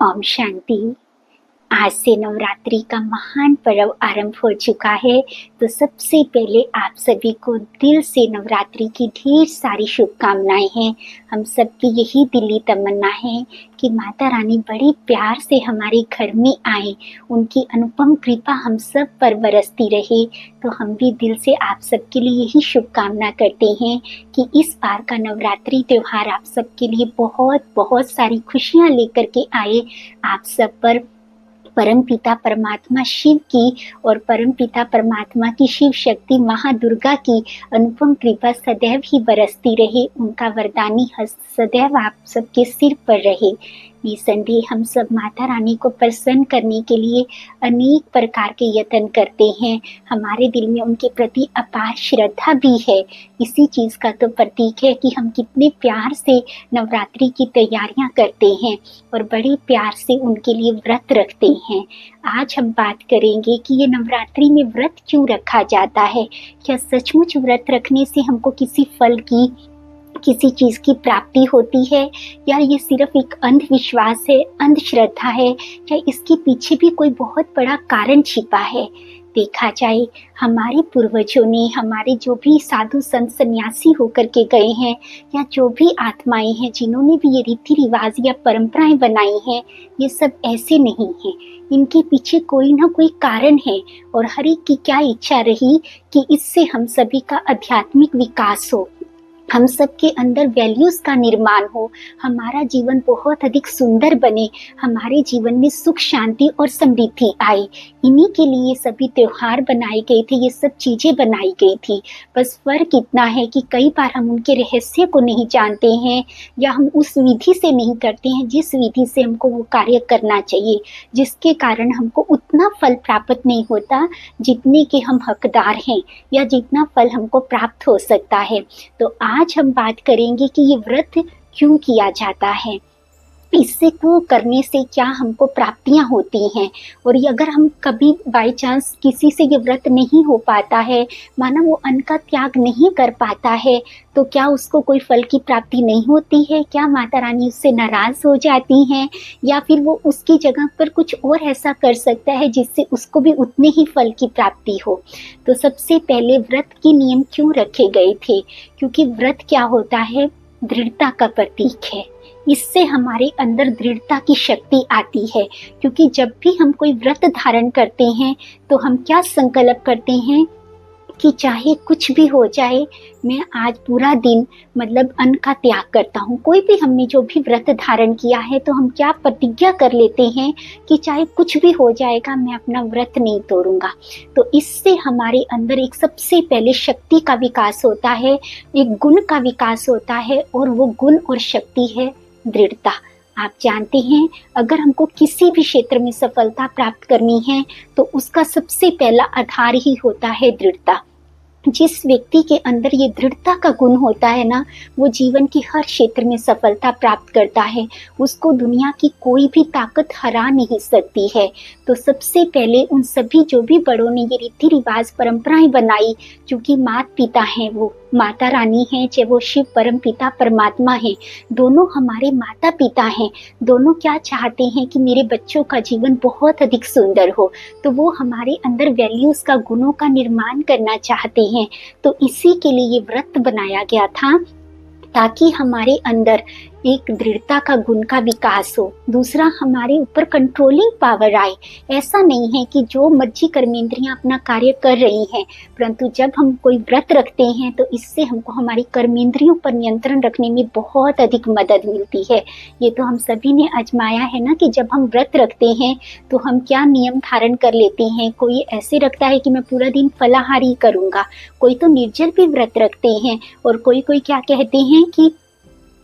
ओम शांति। आज से नवरात्रि का महान पर्व आरंभ हो चुका है, तो सबसे पहले आप सभी को दिल से नवरात्रि की ढेर सारी शुभकामनाएं हैं। हम सबकी यही दिली तमन्ना है कि माता रानी बड़े प्यार से हमारे घर में आए, उनकी अनुपम कृपा हम सब पर बरसती रहे। तो हम भी दिल से आप सबके लिए यही शुभकामना करते हैं कि इस बार का नवरात्रि त्योहार आप सबके लिए बहुत बहुत सारी खुशियां लेकर के आए। आप सब पर परमपिता परमात्मा शिव की और परमपिता परमात्मा की शिव शक्ति महादुर्गा की अनुपम कृपा सदैव ही बरसती रहे। उनका वरदानी हस्त सदैव आप सबके सिर पर रहे। निसंदेह हम सब माता रानी को प्रसन्न करने के लिए अनेक प्रकार के यत्न करते हैं। हमारे दिल में उनके प्रति अपार श्रद्धा भी है। इसी चीज का तो प्रतीक है कि हम कितने प्यार से नवरात्रि की तैयारियां करते हैं और बड़े प्यार से उनके लिए व्रत रखते हैं। आज हम बात करेंगे कि ये नवरात्रि में व्रत क्यों रखा जाता है। क्या सचमुच व्रत रखने से हमको किसी फल की, किसी चीज की प्राप्ति होती है, या ये सिर्फ एक अंधविश्वास है, अंधश्रद्धा है, या इसके पीछे भी कोई बहुत बड़ा कारण छिपा है। देखा जाए, हमारे पूर्वजों ने, हमारे जो भी साधु संत सन्यासी होकर के गए हैं, या जो भी आत्माएं हैं जिन्होंने भी ये रीति रिवाज या परंपराएं बनाई हैं, ये सब ऐसे नहीं है। इनके पीछे कोई ना कोई कारण है और हर एक की क्या इच्छा रही कि इससे हम सभी का आध्यात्मिक विकास हो, हम सबके अंदर वैल्यूज का निर्माण हो, हमारा जीवन बहुत अधिक सुंदर बने, हमारे जीवन में सुख शांति और समृद्धि आए। इन्हीं के लिए सभी त्योहार बनाए गए थे, ये सब चीजें बनाई गई थी। बस फर्क इतना है कि कई बार हम उनके रहस्य को नहीं जानते हैं, या हम उस विधि से नहीं करते हैं जिस विधि से हमको वो कार्य करना चाहिए, जिसके कारण हमको उतना फल प्राप्त नहीं होता जितने के हम हकदार हैं, या जितना फल हमको प्राप्त हो सकता है। तो आज हम बात करेंगे कि ये व्रत क्यों किया जाता है, इससे को करने से क्या हमको प्राप्तियां होती हैं, और ये अगर हम कभी बाय चांस किसी से ये व्रत नहीं हो पाता है, माना वो अन्न का त्याग नहीं कर पाता है, तो क्या उसको कोई फल की प्राप्ति नहीं होती है? क्या माता रानी उससे नाराज हो जाती हैं, या फिर वो उसकी जगह पर कुछ और ऐसा कर सकता है जिससे उसको भी उतने ही फल की प्राप्ति हो? तो सबसे पहले व्रत के नियम क्यों रखे गए थे? क्योंकि व्रत क्या होता है, दृढ़ता का प्रतीक है। इससे हमारे अंदर दृढ़ता की शक्ति आती है, क्योंकि जब भी हम कोई व्रत धारण करते हैं तो हम क्या संकल्प करते हैं कि चाहे कुछ भी हो जाए, मैं आज पूरा दिन मतलब अन्न का त्याग करता हूँ। कोई भी हमने जो भी व्रत धारण किया है तो हम क्या प्रतिज्ञा कर लेते हैं कि चाहे कुछ भी हो जाएगा, मैं अपना व्रत नहीं तोड़ूंगा। तो इससे हमारे अंदर एक सबसे पहले शक्ति का विकास होता है, एक गुण का विकास होता है, और वो गुण और शक्ति है दृढ़ता। आप जानते हैं, अगर हमको किसी भी क्षेत्र में सफलता प्राप्त करनी है तो उसका सबसे पहला आधार ही होता है दृढ़ता। जिस व्यक्ति के अंदर ये दृढ़ता का गुण होता है ना, वो जीवन की हर क्षेत्र में सफलता प्राप्त करता है। उसको दुनिया की कोई भी ताकत हरा नहीं सकती है। तो सबसे पहले उन सभी जो भी बड़ों ने ये रीति रिवाज परंपराएं बनाई, क्योंकि माता पिता हैं, वो माता रानी हैं, चाहे वो शिव परम पिता परमात्मा हैं, दोनों हमारे माता पिता हैं। दोनों क्या चाहते हैं कि मेरे बच्चों का जीवन बहुत अधिक सुंदर हो, तो वो हमारे अंदर वैल्यूज का, गुणों का निर्माण करना चाहते हैं। तो इसी के लिए ये व्रत बनाया गया था, ताकि हमारे अंदर एक दृढ़ता का गुण का विकास हो। दूसरा, हमारे ऊपर कंट्रोलिंग पावर आए। ऐसा नहीं है कि जो मर्जी कर्मेंद्रियां अपना कार्य कर रही हैं, परंतु जब हम कोई व्रत रखते हैं तो इससे हमको हमारी कर्मेंद्रियों पर नियंत्रण रखने में बहुत अधिक मदद मिलती है। ये तो हम सभी ने आजमाया है ना, कि जब हम व्रत रखते हैं तो हम क्या नियम धारण कर लेते हैं। कोई ऐसे रखता है कि मैं पूरा दिन फलाहारी करूंगा, कोई तो निर्जल भी व्रत रखते हैं, और कोई कोई क्या कहते हैं कि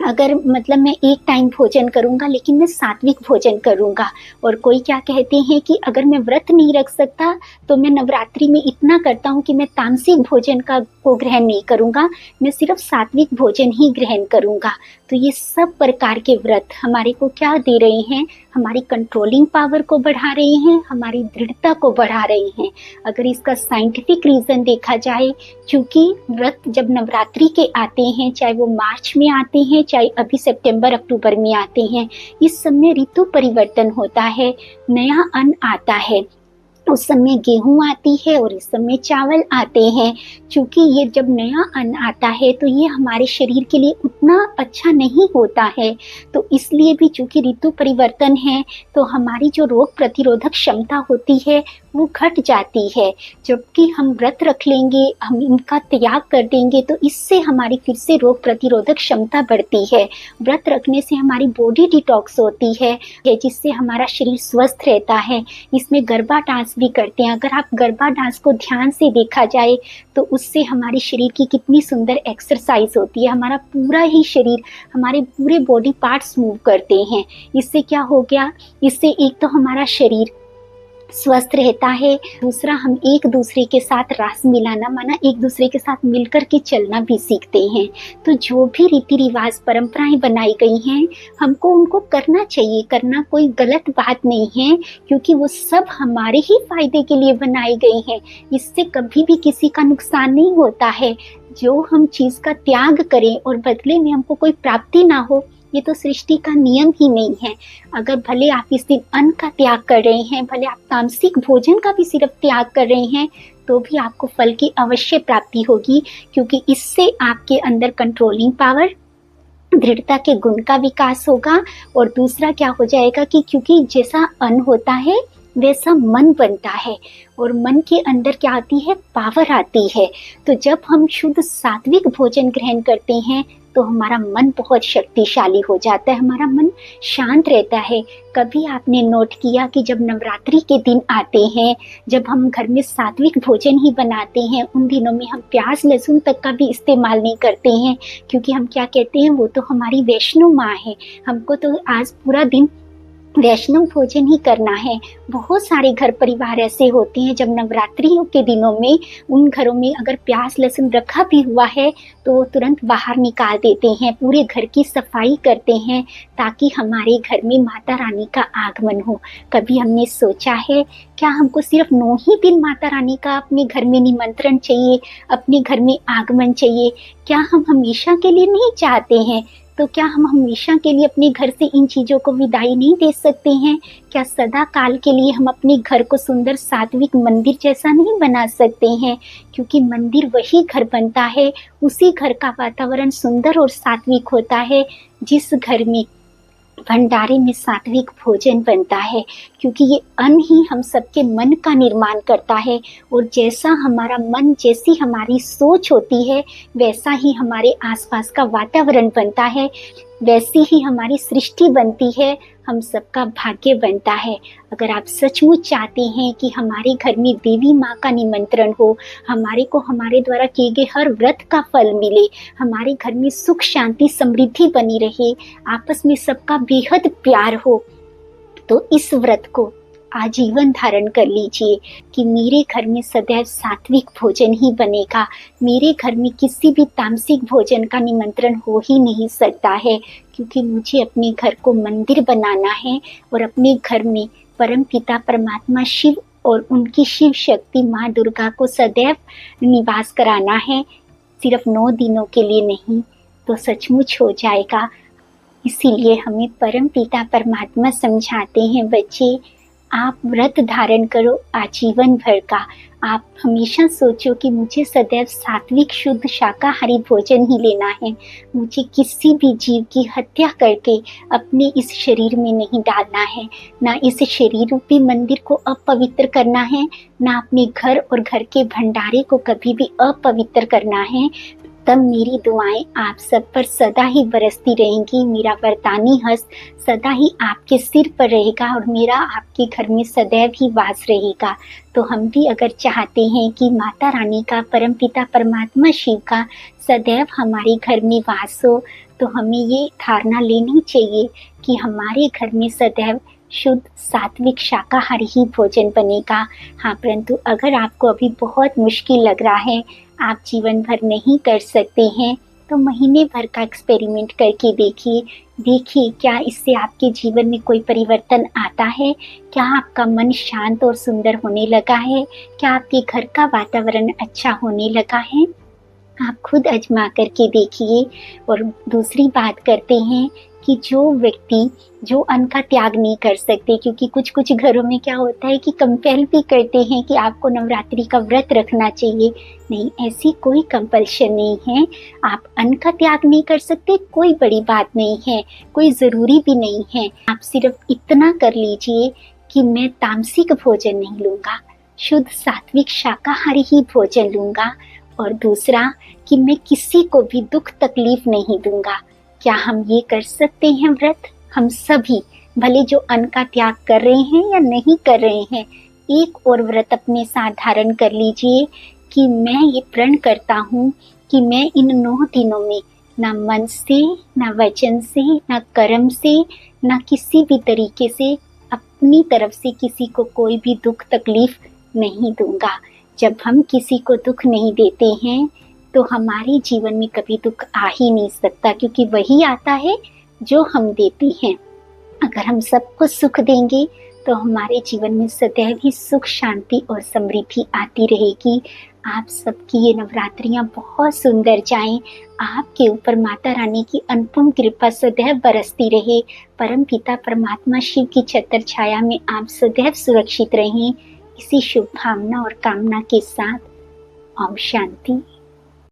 अगर मतलब मैं एक टाइम भोजन करूंगा लेकिन मैं सात्विक भोजन करूंगा। और कोई क्या कहते हैं कि अगर मैं व्रत नहीं रख सकता तो मैं नवरात्रि में इतना करता हूं कि मैं तामसिक भोजन का को ग्रहण नहीं करूँगा, मैं सिर्फ सात्विक भोजन ही ग्रहण करूँगा। तो ये सब प्रकार के व्रत हमारे को क्या दे रहे हैं, हमारी कंट्रोलिंग पावर को बढ़ा रहे हैं, हमारी दृढ़ता को बढ़ा रहे हैं। अगर इसका साइंटिफिक रीज़न देखा जाए, क्योंकि व्रत जब नवरात्रि के आते हैं, चाहे वो मार्च में आते हैं, चाहे अभी सितंबर अक्टूबर में आते हैं, इस समय ऋतु परिवर्तन होता है, नया अन्न आता है। उस समय गेहूं आती है और इस समय चावल आते हैं। क्योंकि ये जब नया अन्न आता है तो ये हमारे शरीर के लिए उतना अच्छा नहीं होता है, तो इसलिए भी चूंकि ऋतु परिवर्तन है तो हमारी जो रोग प्रतिरोधक क्षमता होती है वो घट जाती है। जबकि हम व्रत रख लेंगे, हम इनका त्याग कर देंगे तो इससे हमारी फिर से रोग प्रतिरोधक क्षमता बढ़ती है। व्रत रखने से हमारी बॉडी डिटॉक्स होती है, जिससे हमारा शरीर स्वस्थ रहता है। इसमें गरबा डांस भी करते हैं। अगर आप गरबा डांस को ध्यान से देखा जाए तो उससे हमारे शरीर की कितनी सुंदर एक्सरसाइज होती है। हमारा पूरा ही शरीर, हमारे पूरे बॉडी पार्ट्स मूव करते हैं। इससे क्या हो गया, इससे एक तो हमारा शरीर स्वस्थ रहता है, दूसरा हम एक दूसरे के साथ रास मिलाना, माना एक दूसरे के साथ मिलकर के चलना भी सीखते हैं। तो जो भी रीति रिवाज परंपराएं बनाई गई हैं, हमको उनको करना चाहिए। करना कोई गलत बात नहीं है, क्योंकि वो सब हमारे ही फायदे के लिए बनाई गई हैं। इससे कभी भी किसी का नुकसान नहीं होता है। जो हम चीज़ का त्याग करें और बदले में हमको कोई प्राप्ति ना हो, ये तो सृष्टि का नियम ही नहीं है। अगर भले आप इस दिन अन्न का त्याग कर रहे हैं, भले आप तामसिक भोजन का भी सिर्फ त्याग कर रहे हैं, तो भी आपको फल की अवश्य प्राप्ति होगी, क्योंकि इससे आपके अंदर कंट्रोलिंग पावर, दृढ़ता के गुण का विकास होगा। और दूसरा क्या हो जाएगा कि क्योंकि जैसा अन्न होता है वैसा मन बनता है, और मन के अंदर क्या आती है, पावर आती है। तो जब हम शुद्ध सात्विक भोजन ग्रहण करते हैं तो हमारा मन बहुत शक्तिशाली हो जाता है, हमारा मन शांत रहता है। कभी आपने नोट किया कि जब नवरात्रि के दिन आते हैं, जब हम घर में सात्विक भोजन ही बनाते हैं, उन दिनों में हम प्याज लहसुन तक का भी इस्तेमाल नहीं करते हैं, क्योंकि हम क्या कहते हैं, वो तो हमारी वैष्णो माँ है, हमको तो आज पूरा दिन वैष्णव भोजन ही करना है। बहुत सारे घर परिवार ऐसे होते हैं जब नवरात्रियों के दिनों में उन घरों में अगर प्याज लहसुन रखा भी हुआ है तो वो तुरंत बाहर निकाल देते हैं, पूरे घर की सफाई करते हैं ताकि हमारे घर में माता रानी का आगमन हो। कभी हमने सोचा है क्या हमको सिर्फ 9 ही दिन माता रानी का अपने घर में निमंत्रण चाहिए, अपने घर में आगमन चाहिए? क्या हम हमेशा के लिए नहीं चाहते हैं? तो क्या हम हमेशा के लिए अपने घर से इन चीज़ों को विदाई नहीं दे सकते हैं? क्या सदा काल के लिए हम अपने घर को सुंदर सात्विक मंदिर जैसा नहीं बना सकते हैं? क्योंकि मंदिर वही घर बनता है, उसी घर का वातावरण सुंदर और सात्विक होता है जिस घर में भंडारे में सात्विक भोजन बनता है। क्योंकि ये अन्न ही हम सबके मन का निर्माण करता है, और जैसा हमारा मन, जैसी हमारी सोच होती है, वैसा ही हमारे आसपास का वातावरण बनता है, वैसी ही हमारी सृष्टि बनती है, हम सबका भाग्य बनता है। अगर आप सचमुच चाहते हैं कि हमारे घर में देवी माँ का निमंत्रण हो, हमारे को हमारे द्वारा किए गए हर व्रत का फल मिले, हमारे घर में सुख शांति समृद्धि बनी रहे, आपस में सबका बेहद प्यार हो, तो इस व्रत को आजीवन धारण कर लीजिए कि मेरे घर में सदैव सात्विक भोजन ही बनेगा, मेरे घर में किसी भी तामसिक भोजन का निमंत्रण हो ही नहीं सकता है, क्योंकि मुझे अपने घर को मंदिर बनाना है और अपने घर में परम पिता परमात्मा शिव और उनकी शिव शक्ति माँ दुर्गा को सदैव निवास कराना है। सिर्फ 9 दिनों के लिए नहीं तो सचमुच हो जाएगा। इसीलिए हमें परम पिता परमात्मा समझाते हैं, बच्चे आप व्रत धारण करो आजीवन भर का। आप हमेशा सोचो कि मुझे सदैव सात्विक शुद्ध शाकाहारी भोजन ही लेना है, मुझे किसी भी जीव की हत्या करके अपने इस शरीर में नहीं डालना है, ना इस शरीर रूपी मंदिर को अपवित्र करना है, ना अपने घर और घर के भंडारे को कभी भी अपवित्र करना है। तब मेरी दुआएं आप सब पर सदा ही बरसती रहेंगी, मेरा वरदानी हस्त सदा ही आपके सिर पर रहेगा और मेरा आपके घर में सदैव ही वास रहेगा। तो हम भी अगर चाहते हैं कि माता रानी का, परमपिता परमात्मा शिव का सदैव हमारे घर में वास हो, तो हमें ये धारणा लेनी चाहिए कि हमारे घर में सदैव शुद्ध सात्विक शाकाहारी ही भोजन बनेगा। हाँ, परंतु अगर आपको अभी बहुत मुश्किल लग रहा है, आप जीवन भर नहीं कर सकते हैं तो महीने भर का एक्सपेरिमेंट करके देखिए। देखिए क्या इससे आपके जीवन में कोई परिवर्तन आता है? क्या आपका मन शांत और सुंदर होने लगा है? क्या आपके घर का वातावरण अच्छा होने लगा है? आप खुद आजमा करके देखिए। और दूसरी बात करते हैं कि जो व्यक्ति जो अन्न का त्याग नहीं कर सकते, क्योंकि कुछ कुछ घरों में क्या होता है कि कंपेल भी करते हैं कि आपको नवरात्रि का व्रत रखना चाहिए। नहीं, ऐसी कोई कंपल्शन नहीं है। आप अन्न का त्याग नहीं कर सकते, कोई बड़ी बात नहीं है, कोई ज़रूरी भी नहीं है। आप सिर्फ इतना कर लीजिए कि मैं तामसिक भोजन नहीं लूँगा, शुद्ध सात्विक शाकाहारी ही भोजन लूँगा। और दूसरा कि मैं किसी को भी दुख तकलीफ नहीं दूंगा। क्या हम ये कर सकते हैं व्रत? हम सभी, भले जो अन्न का त्याग कर रहे हैं या नहीं कर रहे हैं, एक और व्रत अपने साथ धारण कर लीजिए कि मैं ये प्रण करता हूँ कि मैं इन 9 दिनों में ना मन से, ना वचन से, ना कर्म से, ना किसी भी तरीके से अपनी तरफ से किसी को कोई भी दुख तकलीफ नहीं दूंगा। जब हम किसी को दुख नहीं देते हैं तो हमारे जीवन में कभी दुख आ ही नहीं सकता, क्योंकि वही आता है जो हम देते हैं। अगर हम सबको सुख देंगे तो हमारे जीवन में सदैव ही सुख, शांति और समृद्धि आती रहेगी। आप सबकी ये नवरात्रियां बहुत सुंदर जाएं। आपके ऊपर माता रानी की अनुपम कृपा सदैव बरसती रहे। परम पिता परमात्मा शिव की छत्र छाया में आप सदैव सुरक्षित रहें। इसी शुभ भावना और कामना के साथ ओम शांति।